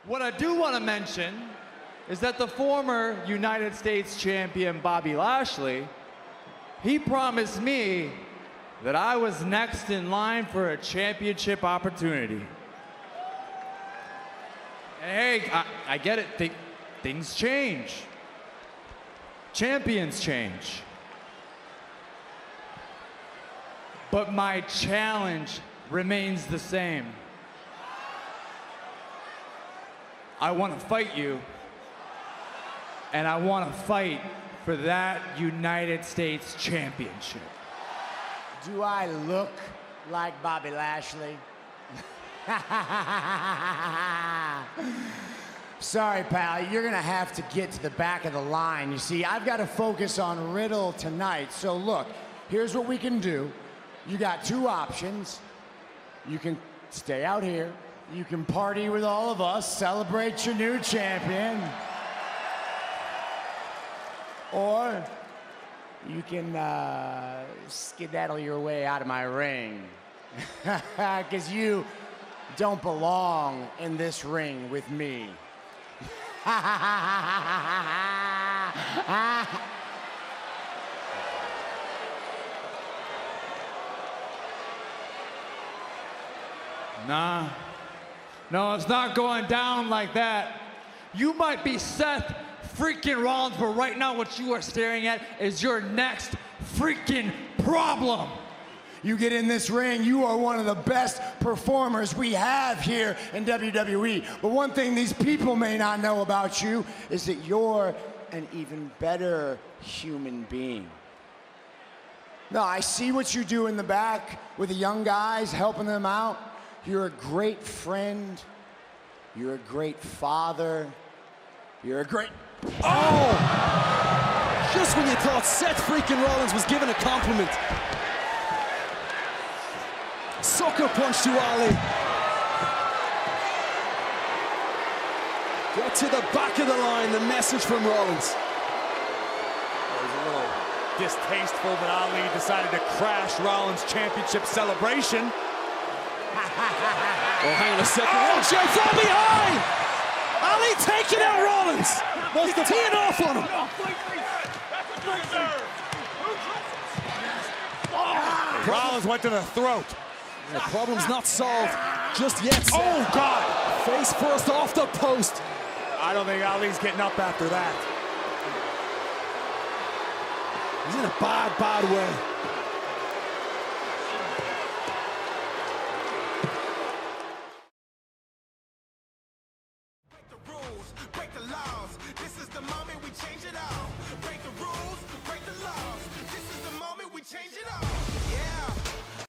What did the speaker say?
What I do want to mention is that the former United States champion Bobby Lashley, he promised me that I was next in line for a championship opportunity. And hey, I get it, things change. Champions change. But my challenge remains the same. I want to fight you, and I want to fight for that United States Championship. Do I look like Bobby Lashley? Sorry, pal, you're gonna have to get to the back of the line. You see, I've got to focus on Riddle tonight. So look, here's what we can do. You got two options. You can stay out here. You can party with all of us, celebrate your new champion. Or you can skedaddle your way out of my ring. Because you don't belong in this ring with me. Nah. No, it's not going down like that. You might be Seth freaking Rollins, but right now what you are staring at is your next freaking problem. You get in this ring, you are one of the best performers we have here in WWE. But one thing these people may not know about you is that you're an even better human being. No, I see what you do in the back with the young guys, helping them out. You're a great friend. You're a great father. You're a great... Oh! Just when you thought Seth freaking Rollins was given a compliment. Sucker punch to Ali. Get to the back of the line, the message from Rollins. It was a little distasteful that Ali decided to crash Rollins' championship celebration. Oh, hang on a second. Watch out from behind! Ali taking out Rollins. He's teeing off on him. Rollins went to the throat. The problem's not solved just yet. Oh, God! Face first off the post. I don't think Ali's getting up after that. He's in a bad, bad way. Break the rules, break the laws. This is the moment we change